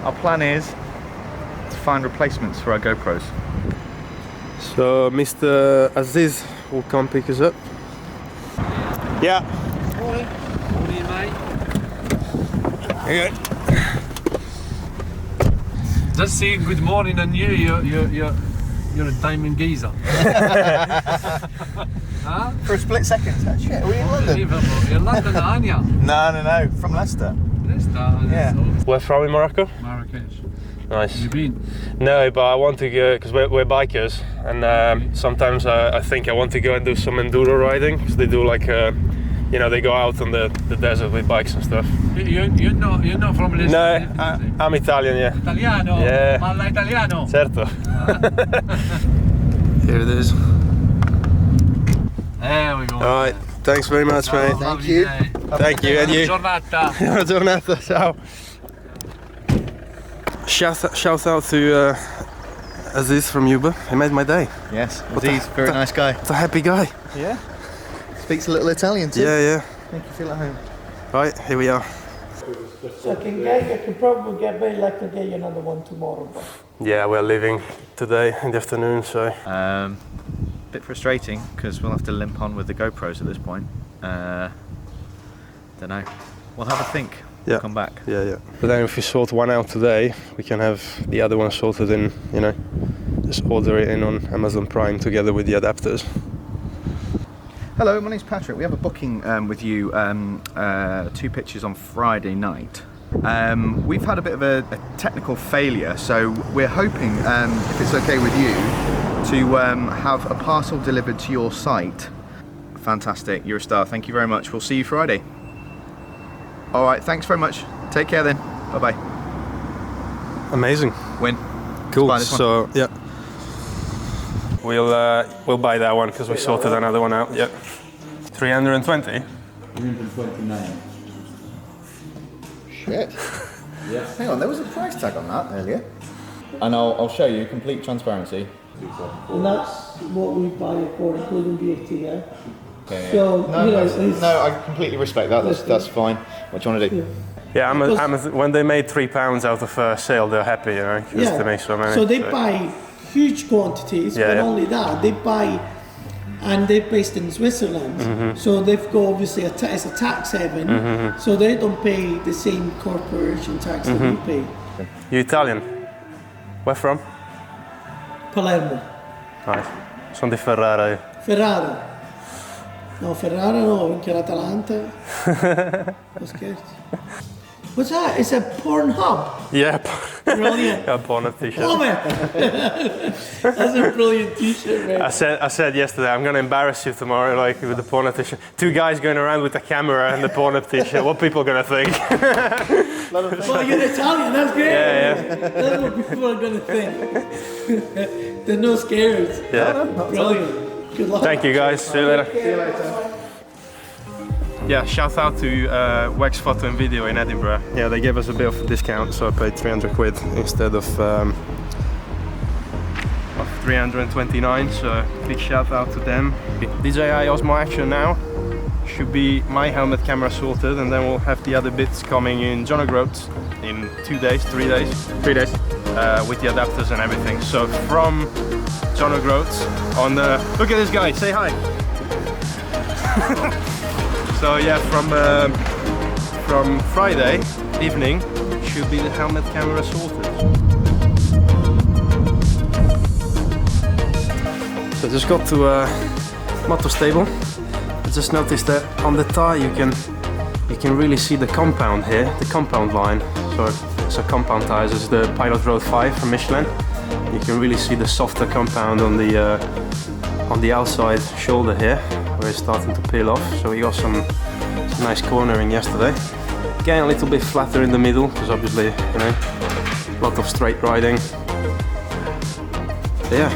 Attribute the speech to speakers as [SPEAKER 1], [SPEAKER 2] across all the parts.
[SPEAKER 1] our plan is to find replacements for our GoPros.
[SPEAKER 2] So Mr. Aziz will come pick us up. Yeah.
[SPEAKER 3] Morning. Morning, mate.
[SPEAKER 2] Okay.
[SPEAKER 3] Just saying good morning on you. You're a diamond geezer. Huh?
[SPEAKER 1] For a split second, shit, are we in London?
[SPEAKER 3] You're in London, aren't you?
[SPEAKER 1] No, from Leicester.
[SPEAKER 3] Leicester.
[SPEAKER 1] Yeah.
[SPEAKER 2] Where from in Morocco?
[SPEAKER 3] Marrakesh.
[SPEAKER 2] Nice.
[SPEAKER 3] You been?
[SPEAKER 2] No, but I want to go because we're bikers, and sometimes I think I want to go and do some enduro riding because they do like, you know, they go out on the desert with bikes and stuff.
[SPEAKER 3] You're not from Leicester?
[SPEAKER 2] No, I'm Italian, yeah.
[SPEAKER 3] Italiano?
[SPEAKER 2] Yeah.
[SPEAKER 3] Parla italiano?
[SPEAKER 2] Certo. Here it is.
[SPEAKER 3] There we go.
[SPEAKER 2] All right, thanks very much, mate.
[SPEAKER 1] Thank you.
[SPEAKER 2] Thank you, and you.
[SPEAKER 3] Giornata.
[SPEAKER 2] Buona giornata, ciao. Shout out to Aziz from Uber. He made my day.
[SPEAKER 1] Yes, Aziz, very nice guy.
[SPEAKER 2] It's a happy guy.
[SPEAKER 1] Yeah. Speaks a little Italian too.
[SPEAKER 2] Yeah.
[SPEAKER 1] Make you feel at home.
[SPEAKER 2] Right, here we are.
[SPEAKER 4] So I can probably get very likely to get you another one tomorrow. But.
[SPEAKER 2] Yeah, we're leaving today in the afternoon, so.
[SPEAKER 1] Bit frustrating because we'll have to limp on with the GoPros at this point. Don't know. We'll have a think.
[SPEAKER 2] Yeah.
[SPEAKER 1] Come back.
[SPEAKER 2] Yeah. But then if we sort one out today, we can have the other one sorted in, you know, just order it in on Amazon Prime together with the adapters.
[SPEAKER 1] Hello, my name's Patrick. We have a booking with you, 2 pictures on Friday night. We've had a bit of a technical failure, so we're hoping, if it's okay with you, to have a parcel delivered to your site. Fantastic, you're a star. Thank you very much. We'll see you Friday. All right, thanks very much. Take care then. Bye-bye.
[SPEAKER 2] Amazing.
[SPEAKER 1] Win.
[SPEAKER 2] Cool.
[SPEAKER 1] Buy this one.
[SPEAKER 2] So yeah, we'll buy that one because we sorted another one out. Yeah. 320.
[SPEAKER 3] 329.
[SPEAKER 1] Shit. Yeah. Hang on, there was a price tag on that earlier. And I'll show you, complete transparency.
[SPEAKER 4] And that's what we buy it for, including VAT, yeah?
[SPEAKER 1] Okay.
[SPEAKER 4] So,
[SPEAKER 1] no, I completely respect that. That's fine. What do you want to do?
[SPEAKER 2] Yeah, Amazon, when they made £3 out of a sale, they're happy, you know, just to make so many.
[SPEAKER 4] So they buy huge quantities, but only that, they buy, and they're based in Switzerland, so they've got obviously it's a tax haven, so they don't pay the same corporation tax that we pay.
[SPEAKER 2] You Italian? Where from?
[SPEAKER 4] Palermo.
[SPEAKER 2] Nice. Sono di Ferrara io.
[SPEAKER 4] Ferrara. No, Ferrara no, anche l'Atalanta. No scherzi. What's that? It's a porn hub.
[SPEAKER 2] Yeah.
[SPEAKER 4] Brilliant.
[SPEAKER 2] A porn t-shirt.
[SPEAKER 4] Oh man, that's a brilliant t-shirt, man.
[SPEAKER 2] I said yesterday, I'm gonna embarrass you tomorrow, like with the porn t-shirt. 2 guys going around with a camera and the porn t-shirt. What people gonna think?
[SPEAKER 4] Well, you're Italian. That's great.
[SPEAKER 2] Yeah.
[SPEAKER 4] That's what people are gonna think. They're no scares.
[SPEAKER 2] Yeah.
[SPEAKER 4] Brilliant. Good luck.
[SPEAKER 2] Thank you guys. See you later. Yeah, shout out to Wax Photo and Video in Edinburgh. Yeah, they gave us a bit of a discount, so I paid 300 quid instead of 329. So big shout out to them. DJI Osmo Action now should be my helmet camera sorted, and then we'll have the other bits coming in John O'Groats in 2 days, 3 days, 3 days, with the adapters and everything. So from John O'Groats on the, look at this guy, say hi. So yeah, from Friday evening should be the helmet camera sorted. So just got to motor stable. I just noticed that on the tire you can really see the compound here, the compound line. So it's a compound tire. This is the Pilot Road 5 from Michelin. You can really see the softer compound on the outside shoulder here, where it's starting to peel off. So we got some nice cornering yesterday. Again, a little bit flatter in the middle, because obviously, you know, a lot of straight riding. So, yeah.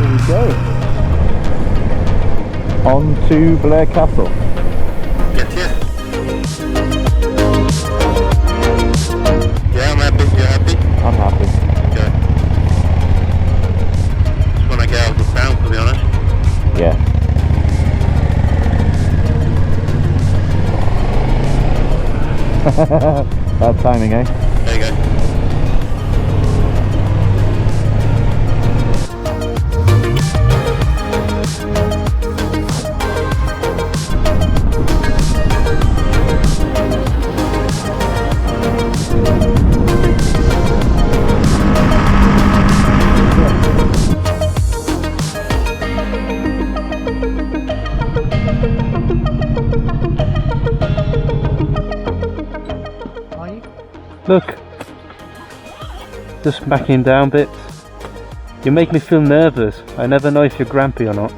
[SPEAKER 1] Here we go. On to Blair Castle.
[SPEAKER 5] Get here. Yeah, I'm happy. You're happy?
[SPEAKER 1] I'm happy.
[SPEAKER 5] Okay. Just want to get out of the town, to be honest.
[SPEAKER 1] Yeah. Bad timing, eh?
[SPEAKER 5] There you go.
[SPEAKER 2] Look, just backing down bits. You make me feel nervous. I never know if you're grumpy or not.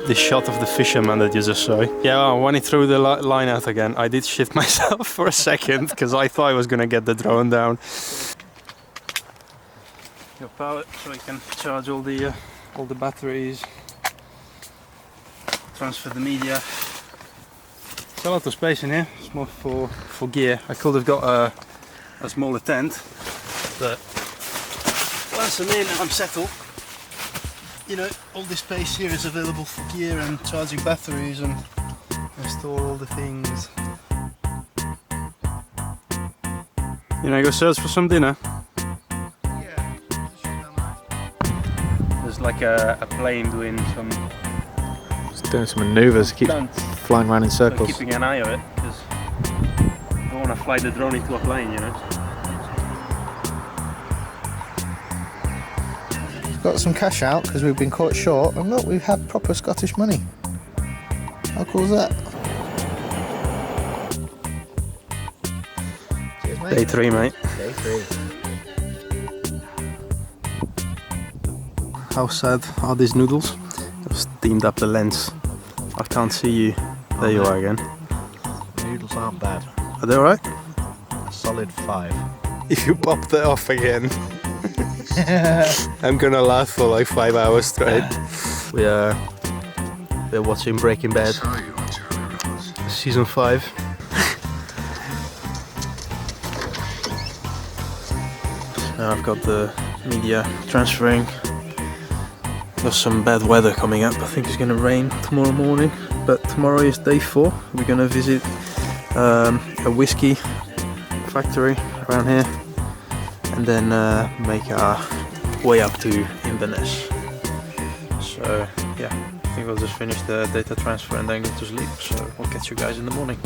[SPEAKER 2] The shot of the fisherman that you just saw. Yeah, when he threw the line out again, I did shit myself for a second because I thought I was gonna get the drone down. Your power, so you can charge all the batteries, transfer the media. It's a lot of space in here. It's more for gear. I could have got a smaller tent, but once I'm in, I'm settled. You know, all this space here is available for gear and charging batteries and store all the things. You know, go search for some dinner.
[SPEAKER 1] Yeah,
[SPEAKER 2] There's like a plane doing some...
[SPEAKER 1] just doing some manoeuvres, keep flying around in circles.
[SPEAKER 2] Keeping an eye on it, because I don't want to fly the drone into a plane, you know.
[SPEAKER 1] Got some cash out because we've been caught short, and look, we've had proper Scottish money. How cool is that? Cheers, mate.
[SPEAKER 2] Day 3, mate.
[SPEAKER 1] Day 3.
[SPEAKER 2] How sad are these noodles? I've steamed up the lens. I can't see you. There you are again.
[SPEAKER 1] Noodles aren't bad.
[SPEAKER 2] Are they alright?
[SPEAKER 1] A solid 5.
[SPEAKER 2] If you pop that off again, I'm gonna laugh for like 5 hours straight. We're watching Breaking Bad, season 5. Now I've got the media transferring. There's some bad weather coming up. I think it's gonna rain tomorrow morning, but tomorrow is day 4. We're gonna visit a whiskey factory around here, and then make our way up to Inverness. So yeah, I think we'll just finish the data transfer and then go to sleep. So we'll catch you guys in the morning.